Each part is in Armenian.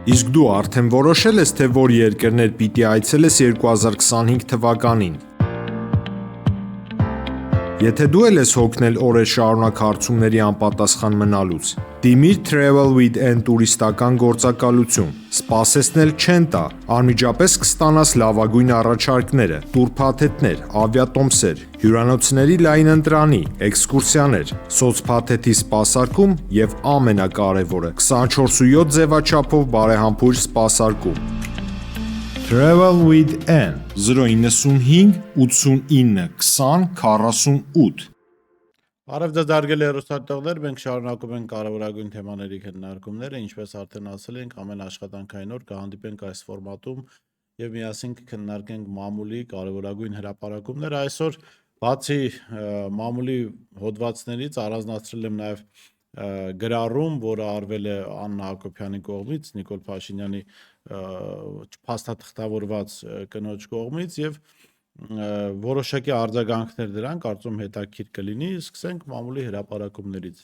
Իսկ դու արդեն որոշել ես, թե որ երկրներ պիտի այցելես 2025 թվականին։ Եթե դու էլ ես հոգնել օրեր շարունակ հարցումների անպատասխան մնալուց, դիմիր Travel with N տուրիստական գործակալություն, սպասեցնել չեն տա, անմիջապես կստանաս լավագույն առաջարկները, տուրփաթեթներ, ավիատոմսեր, հյուրանոցների լայն ընտրանի, էքսկուրսիաներ, սոցփաթեթի սպասարկում եւ ամենակարևորը՝ 24/7 ձևաչափով բարեհամբույր սպասարկում։ Travel with N 095 89 20 48 Արև ձեզ հարգելի հեռուստատեղներ, մենք շարունակում ենք կարևորագույն թեմաների քննարկումները, ինչպես արդեն ասել ենք, ամեն աշխատանքային օր կհանդիպենք այս ֆորմատում եւ միասին կքննարկենք մամուլի կարևորագույն հրապարակումները։ Այսօր բացի մամուլի հոդվածներից առանձնացրել եմ նաեւ գրառում, որը արվել է Աննա Հակոբյանի կողմից, Նիկոլ Փաշինյանի փաստաթղթավորված կնոջ կողմից եւ որոշակի արձագանքներ դրան, կարծում հետաքրքիր կլինի, սկսենք մամուլի հրապարակումներից։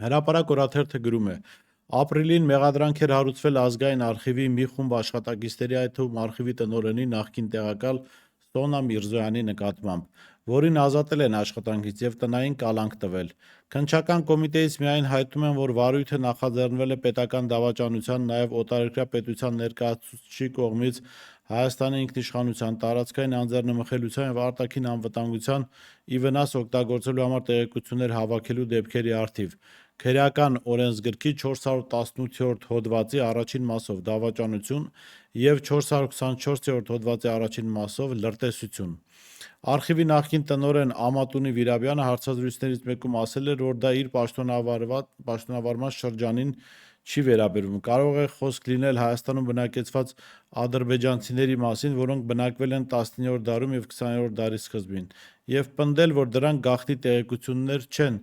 Հրապարակ օրաթերթը գրում է. Ապրիլին մեղադրանք էր հարուցվել ազգային արխիվի մի խումբ աշխատակիցների, այդ թվում արխիվի տնօրենի նախկին տեղակալ Սոնա Միրզոյանի նկատմամբ, որին ազատել են աշխատանքից եւ տնային կալանք տվել։ Քննչական կոմիտեից միայն հայտնում են, որ վարույթը նախաձեռնվել է պետական դավաճանության, նաեւ օտարերկրյա պետության ներկայացուցչի կողմից Հայաստանի ինքնիշխանության, տարածքային անձեռնմխելիության եւ արտաքին անվտանգության ի վնաս օգտագործելու համար տեղեկություններ հավաքելու դեպքերի առթիվ։ Քրեական օրենսգրքի 418-րդ հոդվածի առաջին մասով դավաճանություն եւ 424-րդ հոդվածի առաջին մասով լրտեսություն։ Արխիվի նախկին տնօրեն Ամատունի Վիրաբյանը հարցազրույցներից մեկում ասել էր, որ դա իր պաշտոնավարման շրջանին չի վերաբերվում։ Կարող է խոսք լինել Հայաստանում բնակեցված ադրբեջանցիների մասին, որոնք բնակվել են 19-րդ դարում եւ 20-րդ դարի սկզբին, եւ պնդել, որ դրանք գաղտնի տեղեկություններ չեն,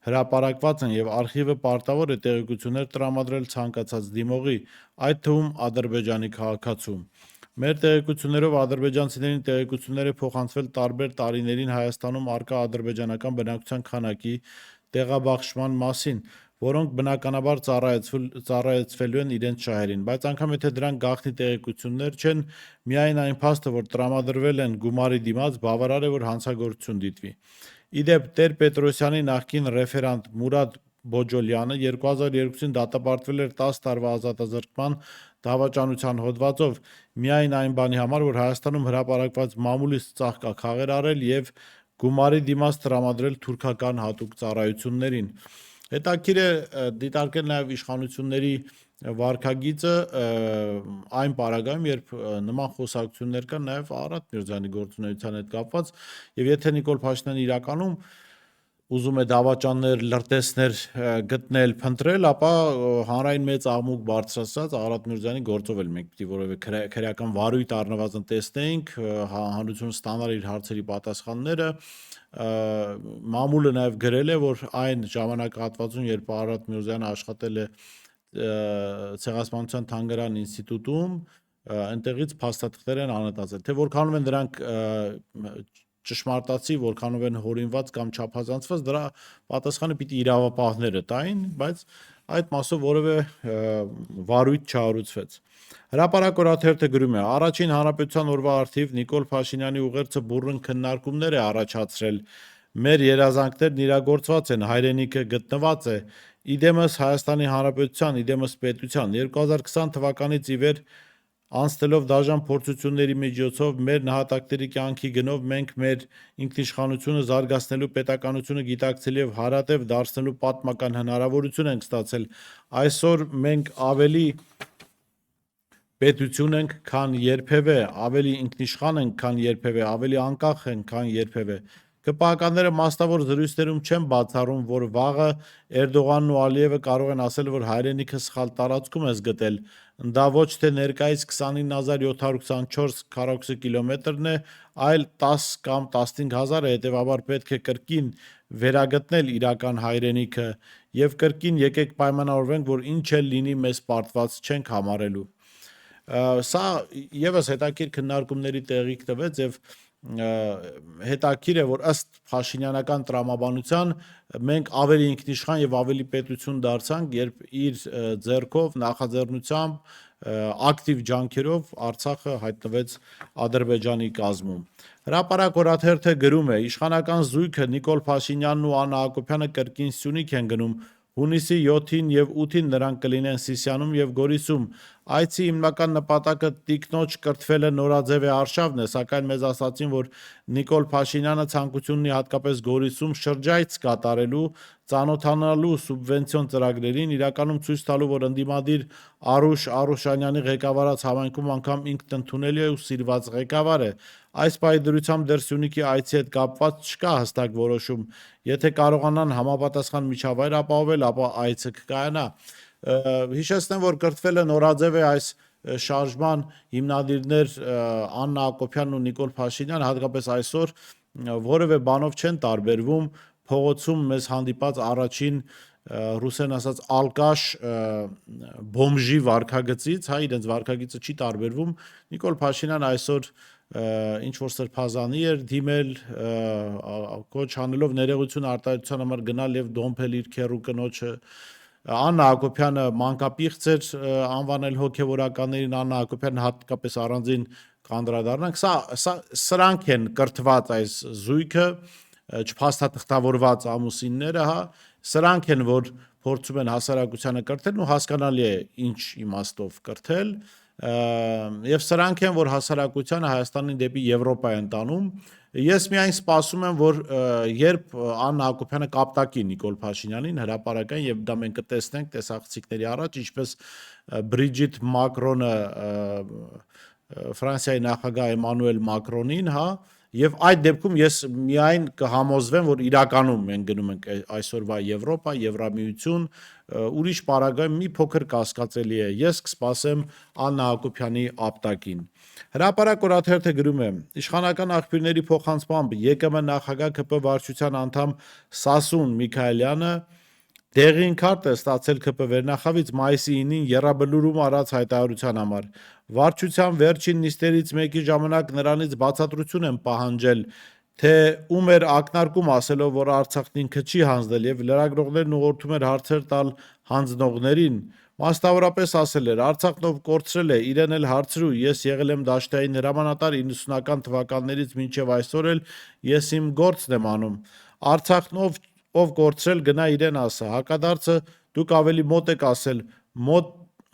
հրապարակված են եւ արխիվը պարտավոր է տեղեկություններ տրամադրել ցանկացած դիմողի, այդ թվում Ադրբեջանի քաղաքացու։ Մեր տեղեկություններով ադրբեջանցիներին տեղեկություններ է փոխանցվել տարբեր տարիներին Հայաստանում արկա ադրբեջանական բնակչության քանակի, տեղաբաշխման մասին, որոնք բնականաբար ծառայեցվելու են իրենց շահերին, բայց անգամ եթե դրանք գաղտնի տեղեկություններ չեն, միայն այն փաստը, որ տրամադրվել են գումարի դիմաց, բավարար է, որ հանցագործություն դիտվի։ Իդեպ Տեր-Պետրոսյանի նախկին ռեֆերանտ Մուրադ Բոջոլյանը 2002-ին դատապարտվել էր 10 տարվա ազատազրկման դավաճանության հոդվածով միայն այն բանի համար, որ Հայաստանում հրապարակված մամուլից ծաղկա խաղեր արել եւ գումարի դիմաց տրամադրել թուրքական հատուկ ծառայություններին։ Հետաքրքիր է դիտարկել նաեւ իշխանությունների վարքագիծը այն պարագայում, երբ նման խոսակցություններ կան նաեւ Արարատ Միրզոյանի գործունեության հետ կապված, եւ եթե Նիկոլ Փաշինյանը իրականում ուզում է դավաճաններ, լրտեսներ գտնել, փնտրել, ապա հանրային մեծ աղմուկ բարձրացած Արարատ Միրզոյանի գործով էլ մենք պիտի որևէ քրեական վարույթ առնվազն տեսնեինք, հանրություն ստանար իր հարցերի պատասխանները։ Մամուլը նաեւ գրել է, որ այն ժամանակահատվածում, երբ Արարատ Միրզոյանը աշխատել է Ցեղասպանության թանգարան ինստիտուտում, այնտեղից փաստաթղթեր են անհետացել, թե որքանով են դրանք ճշմարտացի, որքանով են հորինված կամ չափազանցված, դրա պատասխանը պիտի իրավապահները տային, բայց այդ մասով որևէ վարույթ չհարուցվեց։ Հրապարակ օրաթերթը գրում է. Առաջին հանրապետության օրվա առթիվ Նիկոլ Փաշինյանի ուղերձը բուռն քննարկումներ է առաջացրել։ Մեր երազանքներն իրագործված են, հայրենիքը գտնված է։ Իդեմս Հայաստանի Հանրապետության, իդեմս պետության 2020 թվականից ի վեր անցնելով դաժան փորձությունների միջոցով մեր նահատակների կյանքի գնով մենք մեր ինքնիշխանությունը զարգացնելու պետականությունը գիտակցելու եւ հարատեւ դարձնելու պատմական հնարավորություն ենք ստացել։ Այսօր մենք ավելի պետություն ենք, քան երբևէ, ավելի ինքնիշխան ենք, քան երբևէ, ավելի անկախ ենք, քան երբևէ։ ԿՊԱ-ականները մասնավոր զրույցներում չեն բացառում, որ վաղը Էրդողանն ու Ալիևը կարող են ասել, որ հայրենիքը սխալ տարածքում ես գտել, դա ոչ թե ներկայիս 29724 քառակուսի կիլոմետրն է, այլ 10 կամ 15000 է, հետևաբար պետք է կրկին վերագտնել իրական հայրենիքը եւ կրկին եկեք պայմանավորվենք, որ ինչ էլ լինի մեզ պարտված չենք համարելու։ Սա եւս հետաքրքիր քննարկումների տեղիք տվեց եւ հետաքրքիր է, որ ըստ Փաշինյանական տրամաբանության մենք ավելի ինքնիշխան եւ ավելի պետություն դարձանք, երբ իր ձեռքով նախաձեռնությամբ ակտիվ ջանքերով Արցախը հայտնվեց Ադրբեջանի կազմում։ Հրապարակ օրաթերթը գրում է. իշխանական զույգը Նիկոլ Փաշինյանն ու Աննա Հակոբյանը կրկին Սյունիք են գնում։ Հունիսի 7-ին եւ 8-ին նրանք կլինեն Սիսիանում եւ Գորիսում։ Այցի հիմնական նպատակը տիկնոջ կրթվելը նորաձև է արշավն է, սակայն մեզ ասացին, որ Նիկոլ Փաշինյանը ցանկություն ունի հատկապես Գորիսում շրջայց կատարելու, ծանոթանալու սուբվենցիոն ծրագրերին, իրականում ցույց տալու, որ ընդդիմադիր Արուշ Արուշանյանի ղեկավարած համայնքում անգամ ինքն ընդունելի է ու սիրված ղեկավար է։ Այս պայդրությամբ դեռ Սյունիքի այցի հետ կապված չկա հստակ որոշում։ Եթե կարողանան համապատասխան միջավայր ապահովել, ապա այցը կկայանա։ Հիշեցնեմ, որ կրթվելը նորաձև է այս շարժման հիմնադիրներ Աննա Հակոբյանն ու Նիկոլ Փաշինյան հատկապես այսօր որևէ բանով չեն տարբերվում փողոցում մեզ հանդիպած առաջին ռուսեն ասած ալկաշ բոմժի վարքագծից, հա, իրենց վարքագիծը չի տարբերվում։ Նիկոլ Փաշինյան այսօր ինչ որ սրբազանի էր դիմել կոչ անելով ներողություն արտահայտության համար գնալ եւ դոմփել իր քեռու կնոջը։ Աննա Հակոբյանը մանկապիղծ էր անվանել հոգևորականներին, Աննա Հակոբյանը հատկապես առանձին կանդրադառնանք, սրանք են կրթված այս զույգը, չփաստաթղթավորված ամուսինները, հա, սրանք են, որ փորձում են հասարակությանը կրթել ու հասկանալի է ինչ իմաստով կրթել, եւ սրանք են, որ հասարակությանը Հայաստանին դեպի Եվրոպա են տանում։ Ես միայն սպասում եմ, որ երբ Աննա Հակոբյանը կապտակի Նիկոլ Փաշինյանին հրապարակային եւ դա մենք կտեսնենք տեսախցիկների առաջ, ինչպես Բրիջիթ Մակրոնը Ֆրանսիայի նախագահ Էմանուել Մակրոնին, հա, եւ այդ դեպքում ես միայն կհամոզվեմ, որ իրականում մենք գնում ենք այսօրվա Եվրոպա, Եվրամիություն, ուրիշ պարագայում մի փոքր կասկածելի է։ Ես կսպասեմ Աննա Հակոբյանի ապտակին։ Հրապարակ օրաթերթը գրում է. իշխանական աղբյուրների փոխանցմամբ ԵԿՄ նախագահ ԿՊ վարչության անդամ Սասուն Միքայելյանը դեղին քարտ է ստացել ԿՊ վերնախավից մայիսի 9-ին եռաբլուրում արած հայտարարության համար։ Վարչության վերջին նիստերից մեկի ժամանակ նրանից բացատրություն են պահանջել, թե ում էր ակնարկում ասելով, որ Արցախն ինքը չի հանձնել եւ լրագրողներն ուղղորդում էր հարցեր տալ հանձնողներին։ Մասնավորապես ասել էր. Արցախն ով կորցրել է, իրեն էլ հարցրու, ես եղել եմ դաշտային հրամանատար 90-ական թվականներից մինչև այսօր էլ ես իմ գործն եմ անում։ Արցախն ով կորցրել գնա իրեն ասա։ Հակադարձը դուք ավելի մոտ եք ասել,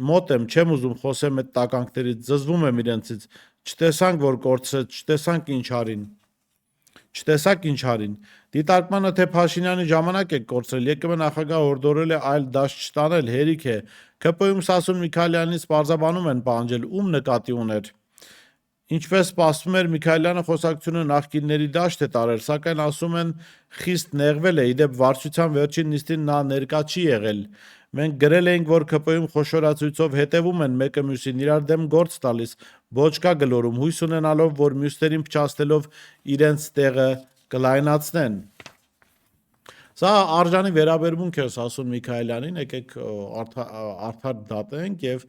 մոտ եմ, չեմ ուզում խոսեմ այդ տականքներից, զզվում եմ իրենցից։ Չտեսանք, որ կորցրեց, չտեսակ ինչ հարին։ Դիտարկմանը թե Փաշինյանի ժամանակ է կորցրել, ԵԿՄ նախագահը հորդորել է այլ դաշտ չտանել, հերիք է։ ԿՊ-ում Սասուն Միքայելյանից պարզաբանում են պահանջել, ում նկատի ուներ։ Ինչպես սպասվում էր, Միքայելյանը խոսակցությունը նախկինների դաշտ է տարել, սակայն ասում են խիստ նեղվել է, իդեպ վարչության վերջին նիստին նա ներկա չի եղել։ Մենք գրել էինք, որ ԿՊ-ում խոշորացույցով հետևում են մեկը մյուսին, իրար դեմ գործ տալիս, բոճկա գլորում, հույս ունենալով, որ մյուսներին փչացնելով իրենց տեղը կլայնացնեն։ Սա արժանի վերաբերմունք է Սասուն Միքայելյանին, եկեք արդար դատենք եւ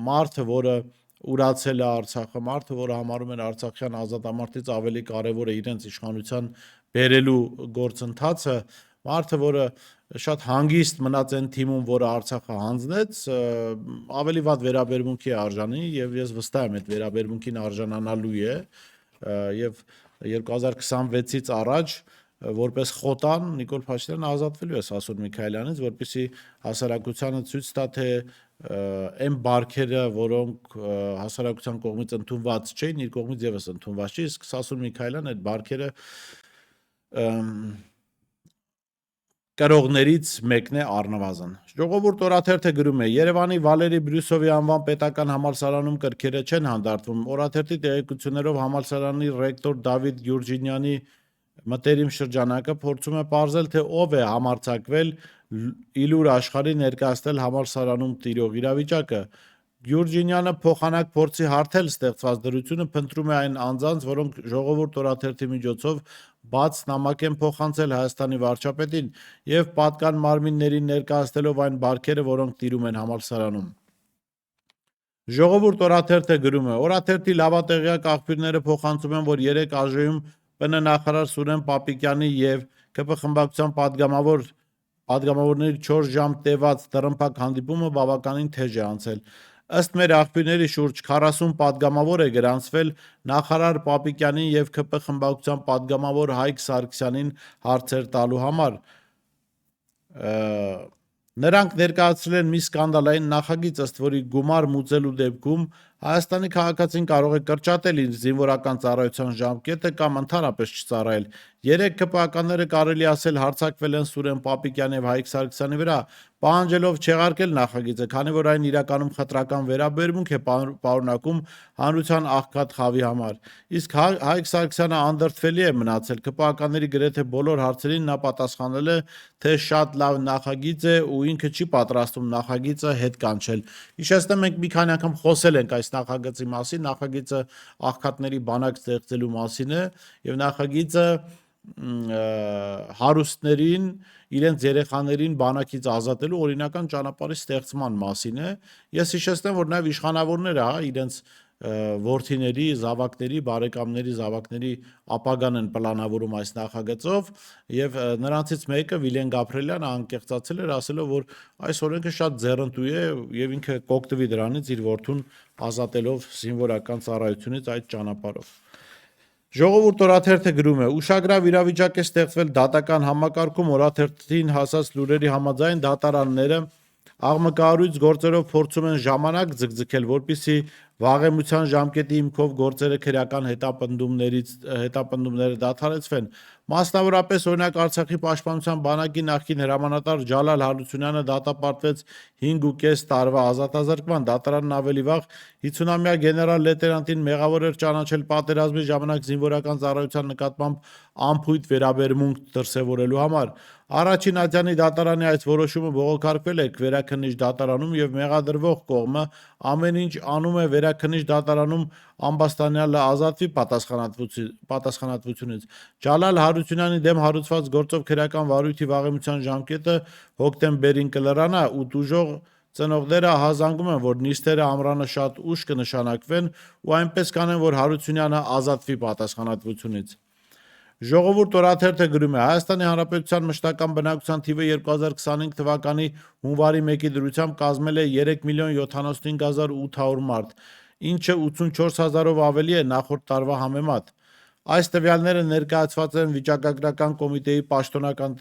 մարդը, որը ուրացել է Արցախը, մարդը, որը համարում են արցախյան ազատամարտից ավելի կարևոր է իրենց իշխանության բերելու գործընթացը, մարդը, որը շատ հանգիստ մնաց այն թիմում, որը Արցախը հանձնեց, ավելի վատ վերաբերմունքի է արժանի եւ ես վստահ եմ այդ վերաբերմունքին արժանանալու է եւ 2026-ից առաջ որպես խոտան Նիկոլ Փաշինյանը ազատվելու է Սասուն Միքայելյանից, որպեսզի հասարակությանը ցույց տա, թե այն բարքերը, որոնք հասարակության կողմից ընդունված չէին, իր կողմից եւս ընդունված չի, իսկ Սասուն Միքայելյանը այդ բարքերը կրողներից մեկն է առնվազն։ Ժողովուրդ օրաթերթը գրում է. Երևանի Վալերի Բրյուսովի անվան պետական համալսարանում կրքերը չեն հանդարտվում։ Օրաթերթի տեղեկություններով համալսարանի ռեկտոր Դավիթ Գյուրջինյանի մտերիմ շրջանակը փորձում է պարզել, թե ով է համարձակվել իլուր աշխարհի ներկայացնել համալսարանում տիրող իրավիճակը։ Գյուրջինյանը փոխանակ փորձի հարթել ստեղծված դրությունը փնտրում է այն անձանց, որոնք ժողովուրդ օրաթերթի միջոցով բաց նամակ են փոխանցել Հայաստանի վարչապետին եւ պատկան մարմիններին ներկայացնելով այն բարքերը, որոնք տիրում են համալսարանում։ Ժողովուրդ օրաթերթը գրում է. Օրաթերթի լավատեղյակ աղբյուրները փոխանցում են, որ 3 ԱԺ-ում ՊՆ նախարար Սուրեն Պապիկյանի եւ ԿՊ խմբակցության падգամավորների 4 ժամ տևած դռնփակ հանդիպումը բավականին թեժ է անցել։ Ըստ մեր աղբյուրների շուրջ 40 падգամավոր է գրանցվել նախարար Պապիկյանին եւ ԿՊ խմբակցության падգամավոր Հայկ Սարգսյանին հարցեր տալու համար։ Նրանք ներկայացրել են մի սկանդալային նախագիծ, ըստ որի գումար մուծելու դեպքում Հայաստանի քաղաքացին կարող է կրճատել իր զինվորական ծառայության ժամկետը կամ ընդհանրապես չծառայել։ 3 ԿՊԱ-ականները կարելի ասել հարձակվել են Սուրեն Պապիկյանի եւ Հայկ Սարգսյանի վրա, պահանջելով չեղարկել նախագիծը, քանի որ այն իրականում խտրական վերաբերմունք է պարունակում հանրության աղքատ խավի համար։ Իսկ Հայկ Սարգսյանը անդրդվելի է մնացել։ ԿՊԱ-ականների գրեթե բոլոր հարցերին նա պատասխանել է, թե շատ լավ նախագիծ է ու ինքը չի պատրաստվում նախագիծը հետ կանչել։ Հիշեցնեմ, մենք մի քանի անգամ խոսել ենք այս նախագծի մասին, նախագիծը աղքատների բանակ ստեղծելու մասին է եւ նախագիծը հարուստներին իրենց երեխաներին բանակից ազատելու օրինական ճանապարհի ստեղծման մասին է։ Ես հիշեցնեմ, որ նաև իշխանավորները, իրենց որդիների, զավակների, բարեկամների, զավակների ապագան են պլանավորում այս նախագծով եւ նրանցից մեկը Վիլեն Գաբրելյանը անկեղծացել էր, ասելով, որ այս օրենքը շատ ձեռնտու է եւ ինքը կօգտվի դրանից իր որդուն ազատելով զինվորական ծառայությունից այդ ճանապարհով։ Ժողովուրդ օրաթերթը գրում է. ուշագրավ իրավիճակ է ստեղծվել դատական համակարգում, օրաթերթին հասած լուրերի համաձայն դատարանները աղմկահարույց գործերով փորձում են ժամանակ ձգձգել, որպեսզի վաղեմության ժամկետի հիմքով գործերը քրեական հետապնդումները դադարեցվեն։ Մասնավորապես, օրինակ, Արցախի պաշտպանության բանակի նախկին հրամանատար Ջալալ Հարությունյանը դատապարտվեց 5.5 տարվա ազատազրկման։ Դատարանն ավելի վաղ 50-ամյա գեներալ լեյտենանտին մեղավոր էր ճանաչել պատերազմի ժամանակ զինվորական ծառայության նկատմամբ անփույթ վերաբերմունք դրսևորելու համար։ Առաջին ատյանի դատարանի այս որոշումը բողոքարկվել է վերաքննիչ դատարանում եւ մեղադրվող կողմը ամեն ինչ անում է վերաքննիչ դատարանում ամբաստանյալը ազատվի պատասխանատվությունից։ Ջալալ Հարությունյանի դեմ հարուցված գործով քրեական վարույթի վաղեմության ժամկետը հոկտեմբերին կլրանա ու տուժող ծնողները հազանգում են, որ նիստերը ամռանը շատ ուշ կնշանակվեն ու այնպես կանեն, որ Հարությունյանը ազատվի պատասխանատվությունից։ Ժողովուրդ օրաթերթը գրում է. Հայաստանի Հանրապետության մշտական բնակչության թիվը 2025 թվականի հունվարի 1-ի դրությամբ կազմել է 3.075.800 մարդ, ինչը 84,000-ով ավելի է նախորդ տարվա համեմատ։ Այս տվյալները ներկայացված են վիճակագրական կոմիտեի պաշտոնական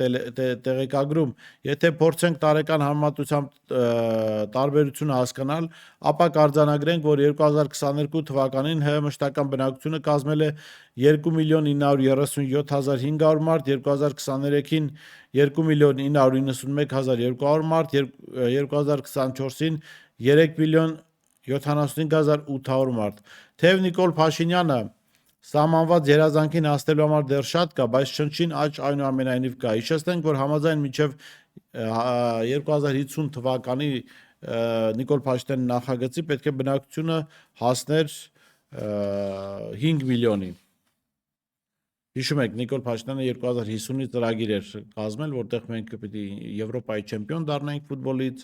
տեղեկագրում։ Եթե փորձենք տարեկան համեմատությամբ տարբերությունը հասկանալ, ապա կարձանագրենք, որ 2022 թվականին ՀՀ մշտական բնակչությունը կազմել է 2.937.500 մարդ, 2023-ին 2.991.200 մարդ, 2024-ին 3.075.800 մարդ։ Թեև Նիկոլ Փաշինյանը սահմանված երազանքին հասնելու համար դեռ շատ կա, բայց շնչին աճ այնուամենայնիվ կա։ Հիշեցնենք, որ համաձայն մինչև 2050 թվականի Նիկոլ Փաշինյանի նախագծի պետք է բնակչությունը հասներ 5 միլիոնի։ Հիշում եք, Նիկոլ Փաշինյանը 2050-ի ծրագիր էր կազմել, որտեղ մենք պիտի Եվրոպայի չեմպիոն դառնայինք ֆուտբոլից,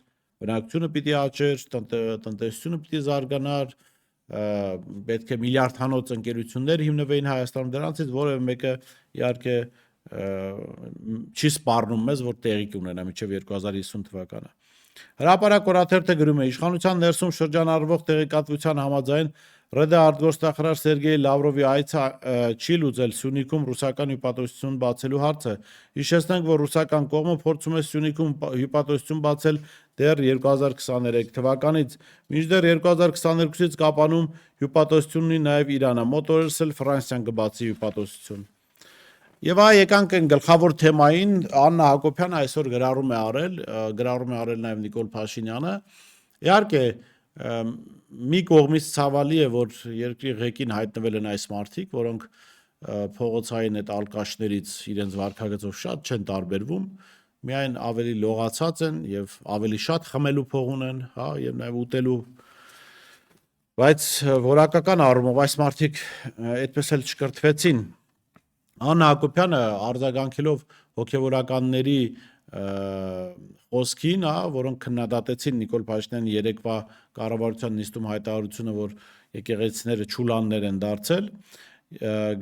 բնակչությունը պիտի աճեր, տնտեսությունը պիտի զարգանար, պետք է միլիարդանոց ընկերություններ հիմնվեին Հայաստանում, դրանցից որևէ մեկը իհարկե չի սպառնում մեզ, որ տեղի կունենա մինչև 2050 թվականը։ Հրապարակ օրաթերթը գրում է. իշխանության ներսում շրջանառվող տեղեկատվության համաձայն ՌԴ արտգործնախարար Սերգեյ Լավրովի այցը չի լուծել Սյունիքում ռուսական հյուպատոսություն բացելու հարցը։ Հիշեցնենք, որ ռուսական կողմը փորձում է Սյունիքում հյուպատոսություն բացել դեռ 2023 թվականից։ Մինչդեռ 2022-ից կապանում հյուպատոսություն ունի նաև Իրանը, մոտ օրերս էլ Ֆրանսիան կբացի հյուպատոսություն։ Եվ եկանք այն գլխավոր թեմային, Աննա Հակոբյանը այսօր գրառում է արել նաև Նիկոլ Փաշինյանը։ Իհարկե, մի կողմից ցավալի է, որ երկրի ղեկին հայտնվել են այս մարդիկ, որոնք փողոցային այդ ալկաշներից իրենց վարքագծով շատ չեն տարբերվում, միայն ավելի լողացած են եւ ավելի շատ խմելու փող ունեն, եւ նաեւ ուտելու, բայց որակական առումով այս մարդիկ այդպես էլ չկրթվեցին։ Աննա Հակոբյանը արձագանքելով հոգևորականների խոսքին, որոնք քննադատեցին Նիկոլ Փաշինյանի երեկվա կառավարության նիստում հայտարարությունը, որ եկեղեցիները չուլաններ են դարձել,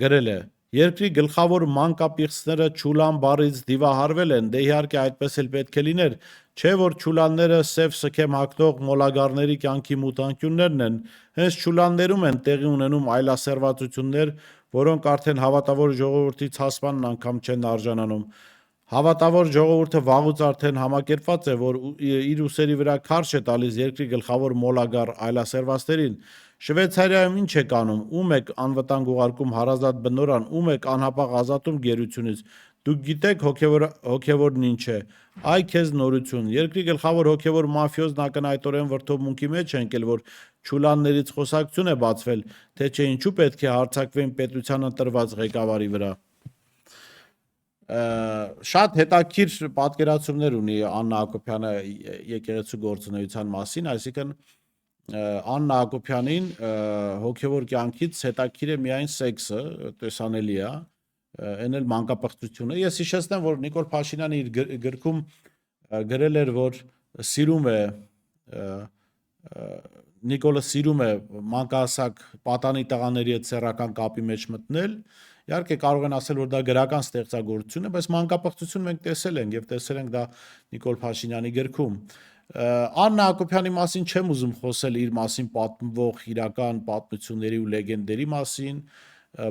գրել է. Երկրի գլխավոր մանկապիղծները Չուլան բառից դիվահարվել են, դե իհարկե այդպես էլ պետք է լիներ, չէ որ Չուլանները սև սքեմ հագնող մոլագարների կյանքի մութանկյուններն են, հենց Չուլաններում են տեղի ունենում այլասերվածություններ, որոնք արդեն հավատավոր ժողովրդի ցասմանն անգամ չեն արժանանում։ Հավատավոր ժողովուրդը վաղուց արդեն համակերպված է, որ իր ուսերի վրա քարշ է տալիս երկրի գլխավոր մոլագար այլասերվածներին։ Շվեյցարիայում ինչ եք անում, ում եք անվտանգ ուղարկում հարազատ բնորան, ում եք անհապաղ ազատում գերությունից։ Դուք գիտեք հոգևորն ինչ է։ Այ քեզ նորություն։ Երկրի գլխավոր հոգևոր մաֆիոզն ակնհայտորեն վրդովմունքի մեջ է ընկել, որ Չուլաններից խոսակցություն է բացվել, թե չէ ինչու պետք է հարձակվեն պետության ընտրված ղեկավարի վրա։ Շատ հետաքրքիր պատկերացումներ ունի Աննա Հակոբյանը եկեղեցու գործունեության մասին, այսինքն Աննա Հակոբյանին հոգևոր կյանքից հետաքրքիր է միայն սեքսը, տեսանելի է, այն էլ մանկապղծությունը։ Ես հիշեցնեմ, որ Նիկոլ Փաշինյանը իր գրքում գրել էր, որ սիրում է Նիկոլը սիրում է մանկահասակ պատանի տղաների հետ սեռական կապի մեջ մտնել։ Իհարկե կարող են ասել, որ դա գրական ստեղծագործություն է, բայց մանկապղծություն մենք տեսել ենք եւ տեսել ենք դա Նիկոլ Փաշինյանի գրքում։ Աննա Հակոբյանի մասին չեմ ուզում խոսել իր մասին պատմվող իրական պատմությունների ու լեգենդերի մասին։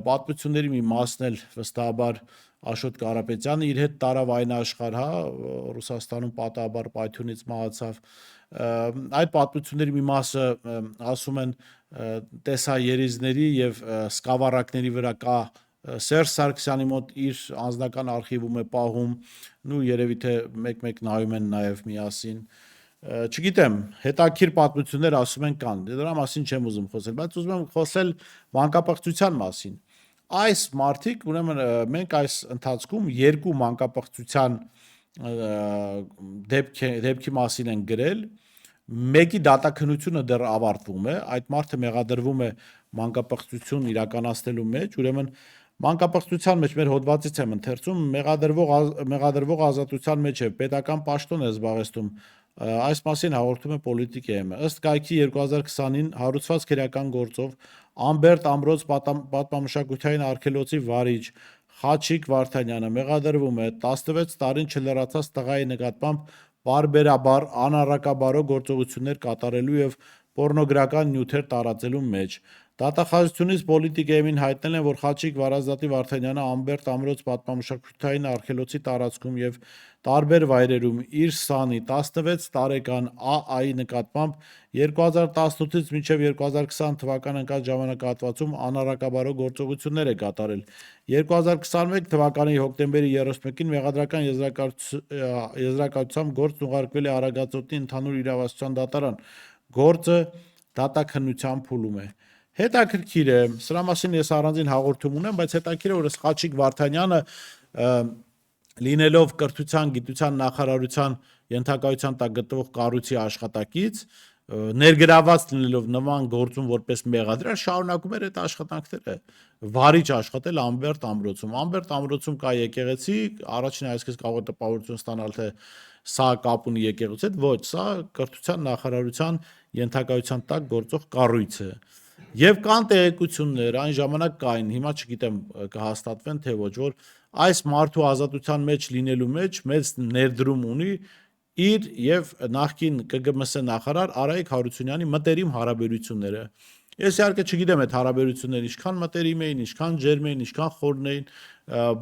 Պատմությունների մի մասն էլ վստահաբար Աշոտ Կարապետյանը իր հետ տարավ այն աշխարհ, հա, Ռուսաստանում պատահաբար պայթյունից մահացավ։ Այդ պատմությունների մի մասը ասում են տեսաերիզների եւ սկավառակների վրա կա Սերժ Սարգսյանի մոտ իր անձնական արխիվում է պահում, ու երևի թե մեկ-մեկ նայում են նաև միասին։ Չգիտեմ, հետաքրքիր պատմություններ ասում են կան, դրա մասին չեմ ուզում խոսել, բայց ուզում եմ խոսել մանկապղծության մասին։ Այս մարդիկ, ուրեմն մենք այս ընթացքում երկու մանկապղծության դեպքի մասին են գրել, մեկի դատաքննությունը դեռ ավարտվում է, այդ մարդը մեղադրվում է մանկապղծություն իրականացնելու մեջ, ուրեմն մանկապղծության մեջ մեր հոդվածից եմ ընթերցում, մեղադրվող ազատության մեջ է, պետական պաշտոն է զբաղեցնում, այս մասին հաղորդում է Պոլիտիկ.am-ը։ Ըստ կայքի 2020-ին հարուցված քրեական գործով Ամբերտ ամրոց պատմամշակութային արգելոցի վարիչ Խաչիկ Վարդանյանը մեղադրվում է 16 տարին չլրացած տղայի նկատմամբ պարբերաբար անառակաբարո գործողություններ կատարելու եւ պոռնոգրական նյութեր տարածելու մեջ։ Դատախազությունից Պոլիտիկ.am-ին հայտնել են, որ Խաչիկ Վարազդատի Վարդանյանը Ամբերտ ամրոց պատմամշակութային արգելոցի տարածքում եւ տարբեր վայրերում իր սանի 16 տարեկան ԱԱ-ի նկատմամբ 2018-ից մինչև 2020 թվական ընկած ժամանակահատվածում անառակաբարո գործողություններ է կատարել։ 2021 թվականի հոկտեմբերի 31-ին մեղադրական եզրակացությամբ գործն ուղարկվել է Արագածոտնի ընդհանուր իրավասության դատարան։ Գործը դատաքննության փուլում է։ Հետաքրքիր է, սրա մասին ես առանձին հաղորդում ունեմ, բայց հետաքրքիր է, որ Խաչիկ Վարդանյանը լինելով կրթության, գիտության նախարարության ենթակայության տակ գտնվող կառույցի աշխատակից, ներգրաված լինելով նման գործում որպես մեղադրյալ, շարունակում էր այդ աշխատանքները, վարիչ աշխատել Ամբերտ ամրոցում։ Ամբերտ ամրոցում կա եկեղեցի, առաջին այսքես կարող է տպավորություն ստանալ, թե սա կապ ունի եկեղեցու հետ, ոչ, սա կրթության նախարարության ենթակայության տակ գործող կառույց է։ Եվ կան տեղեկություններ, այն ժամանակ կային, հիմա չգիտեմ կհաստատվեն թե ոչ, որ այս մարդու ազատության մեջ լինելու մեջ մեծ ներդրում ունի իր եւ նախկին ԿԳՄՍ նախարար Արայիկ Հարությունյանի մտերիմ հարաբերությունները։ Ես իհարկե չգիտեմ այդ հարաբերությունները ինչքան մտերիմ էին, ինչքան ջերմ էին, ինչքան խորն էին,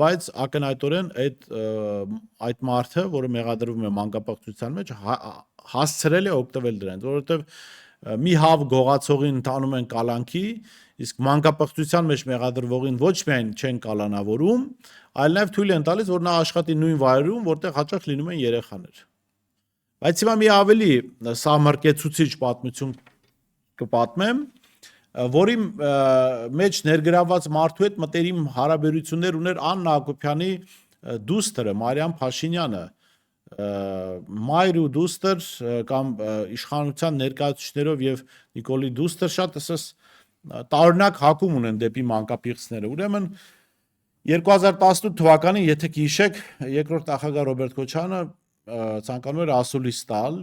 բայց ակնհայտորեն այդ մարդը, որը մեղադրվում է մանկապղծության մեջ, հասցրել է օգտվել դրանից, որովհետեւ մի հավ գողացողին տանում են կալանքի, իսկ մանկապղծության մեջ մեղադրվողին ոչ միայն չեն կալանավորում, այլ նաև թույլ են տալիս, որ նա աշխատի նույն վայրում, որտեղ հաճախ լինում են երեխաներ։ Բայց հիմա մի ավելի սահմռկեցուցիչ պատմություն կպատմեմ, որի մեջ ներգրաված մարդու հետ մտերիմ հարաբերություններ ուներ Աննա Հակոբյանի դուստրը Մարիամ Փաշինյանը։ Մայր ու դուստր կամ իշխանության ներկայացուցիչներով եւ Նիկոլի դուստր շատ ասես տարօրինակ հակում ունեն դեպի մանկապիղծները։ Ուրեմն 2018 թվականին, եթե կհիշեք, երկրորդ նախագահ Ռոբերտ Քոչարյանը ցանկանում էր ասուլիս տալ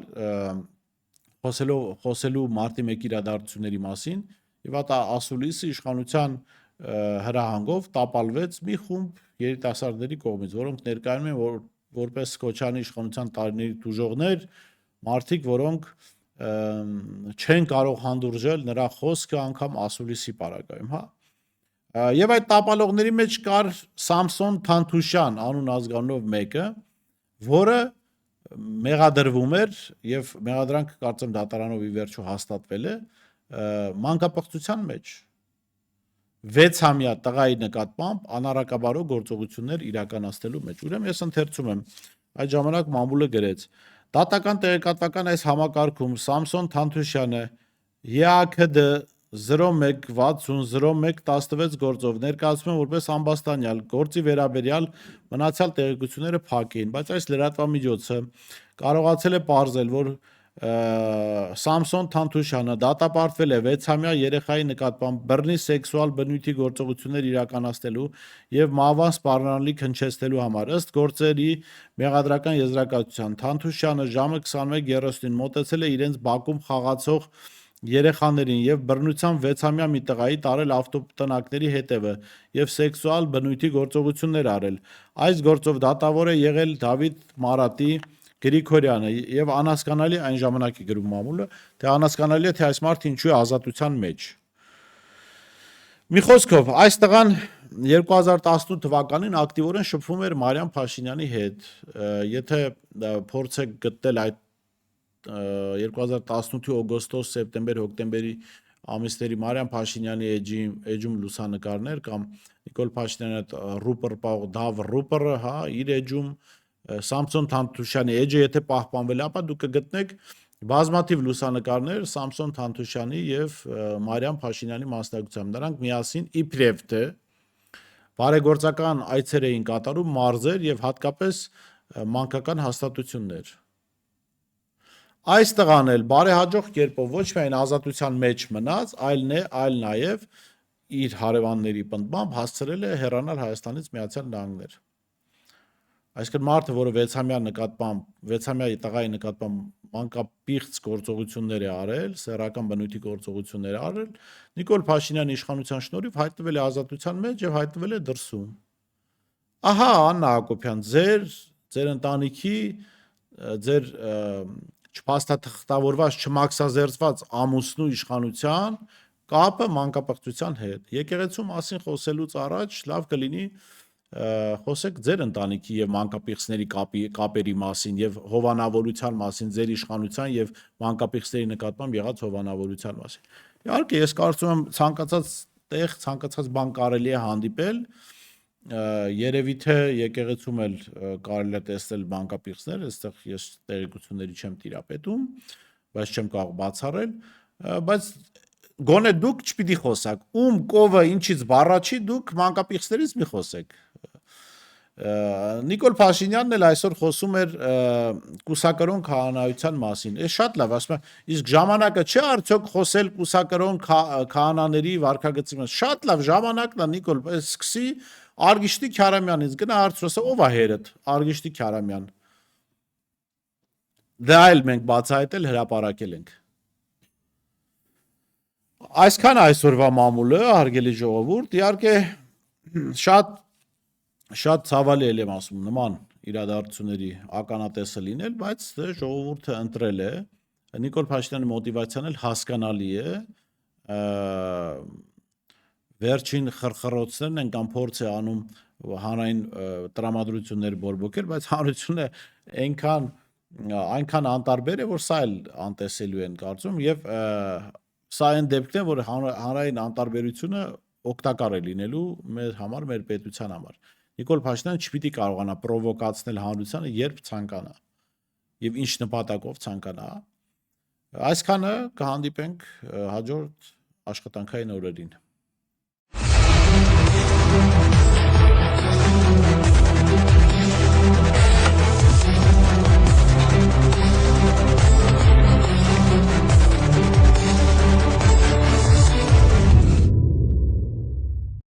խոսելու մարտի 1 իրադարձությունների մասին, եւ այդ ասուլիսը իշխանության հրահանգով տապալվեց մի խումբ երիտասարդների կողմից, որոնք ներկայանում են որպես Քոչարյանի իշխանության տարիների դժողներ, մարդիկ, որոնք չեն կարող հանդուրժել նրա խոսքը անգամ ասուլիսի պարագայում, հա։ Եվ այդ տապալողների մեջ կար Սամսոն Թանթուշյան անուն ազգանունով մեկը, որը մեղադրվում էր եւ մեղադրանքը կարծեմ դատարանով ի վերջո հաստատվել է մանկապղծության մեջ 6-ամյա տղայի նկատմամբ անառակաբարո գործողություններ իրականացնելու մեջ։ Ուրեմն ես ընթերցում եմ, այդ ժամանակ մամուլը գրեց. Դատական տեղեկատվական այս համակարգում Սամսոն Թանթուշյանը ԵԱՔԴ 01600116 գործով ներկայացում են որպես ամբաստանյալ գործի վերաբերյալ մնացյալ տեղեկությունները փակ էին, բայց այս լրատվամիջոցը կարողացել է պարզել, որ Սամսոն Թանթուշյանը դատապարտվել է 6-ամյա երեխայի նկատմամբ բռնի սեքսուալ բնույթի գործողություններ իրականացնելու եւ մահվան սպառնալիք հնչեցնելու համար ըստ գործերի մեղադրական եզրակացության Թանթուշյանը ժամը 21:30-ին մոտեցել է իրենց բակում խաղացող երեխաներին եւ բռնությամբ 6-ամյա մի տղայի տարել ավտոտնակների հետևը եւ սեքսուալ բնույթի գործողություններ արել։ Այս գործով դատավոր է եղել Դավիթ Մարատի Գրիգորյանը եւ անհասկանալի այն ժամանակ է գրում մամուլը, թե անհասկանալի է, թե այս մարդը ինչու է ազատության մեջ։ Մի խոսքով, այս տղան 2018 թվականին ակտիվորեն շփվում էր Մարիամ Փաշինյանի հետ։ Եթե փորձեք գտնել այդ 2018-ի օգոստոս, սեպտեմբեր, հոկտեմբերի ամիսների Մարիամ Փաշինյանի էջում լուսանկարներ կամ Նիկոլ Փաշինյանի հետ ռուպր պահող Դավ ռուպրը, հա, իր էջում Սամսոն Թանթուշյանի էջը եթե պահպանվել է, ապա դուք կգտնեք բազմաթիվ լուսանկարներ Սամսոն Թանթուշյանի եւ Մարիամ Փաշինյանի մասնակցությամբ։ Նրանք միասին իբրև թե բարեգործական այցեր էին կատարում մարզեր եւ հատկապես մանկական հաստատություններ։ Այս տղան էլ բարեհաջող կերպով ոչ միայն ազատության մեջ մնաց, այլ նաեւ իր հարևանների պնդմամբ հասցրել է հեռանալ Հայաստանից Միացյալ Նահանգներ։ Այսինքն մարդը, որը 6-ամյա տղայի նկատմամբ մանկապիղծ գործողություններ է արել, սեռական բնույթի գործողություններ է արել, Նիկոլ Փաշինյանի իշխանության շնորհիվ հայտնվել է ազատության մեջ եւ հայտնվել է դրսում։ Ահա, Աննա Հակոբյան, ձեր ընտանիքի, ձեր չփաստաթղթավորված, չմաքսազերծված ամուսնու իշխանության կապը մանկապղծության հետ։ Եկեղեցու մասին խոսելուց առաջ լավ կլինի խոսեք ձեր ընտանիքի եւ մանկապիղծների կապերի մասին եւ հովանավորության մասին, ձեր իշխանության եւ մանկապիղծների նկատմամբ եղած հովանավորության մասին։ Իհարկե, ես կարծում եմ ցանկացած տեղ, ցանկացած բան կարելի է հանդիպել, երևի թե եկեղեցում էլ կարելի է տեսնել մանկապիղծներ, այստեղ ես տեղեկությունների չեմ տիրապետում, բայց չեմ կարող բացառել, բայց գոնե դուք չպիտի խոսակ, ում կովը ինչից բառաչի, դուք մանկապիղծներից մի խոսեք։ Նիկոլ Փաշինյանն էլ այսօր խոսում էր կուսակրոն քահանայության մասին։ Էս շատ լավ, ասում եմ, իսկ ժամանակը չէ արդյոք խոսել կուսակրոն քահանաների վարքագծի մասին։ Շատ լավ ժամանակն է, Նիկոլ, սկսի Արգիշտի Քյարամյանից, գնա հարցրոսը, ով է հերդ, Արգիշտի Քյարամյան։ Դա էլ մենք բացահայտել հրապարակել ենք։ Այսքան այսօրվա մամուլը, հարգելի ժողովուրդ, իհարկե շատ ցավալի եմ ասում նման իրադարձությունների ականատեսը լինել, բայց ժողովուրդը ընտրել է, Նիկոլ Փաշինյանի մոտիվացիան էլ հասկանալի է, վերջին խրխրոցներն են կամ փորձ է անում հանրային տրամադրություններ բորբոքել, բայց հանրությունը այնքան անտարբեր է, որ սա էլ անտեսելու են կարծում եւ սա այն դեպքն է, որ հանրային անտարբերությունը օգտակար է լինելու մեր համար, մեր պետության համար։ Նիկոլ Փաշինյանը չպիտի կարողանա պրովոկացնել հանրությանը, երբ ցանկանա եւ ինչ նպատակով ցանկանա։ Այսքանը կհանդիպենք հաջորդ աշխատանքային օրերին։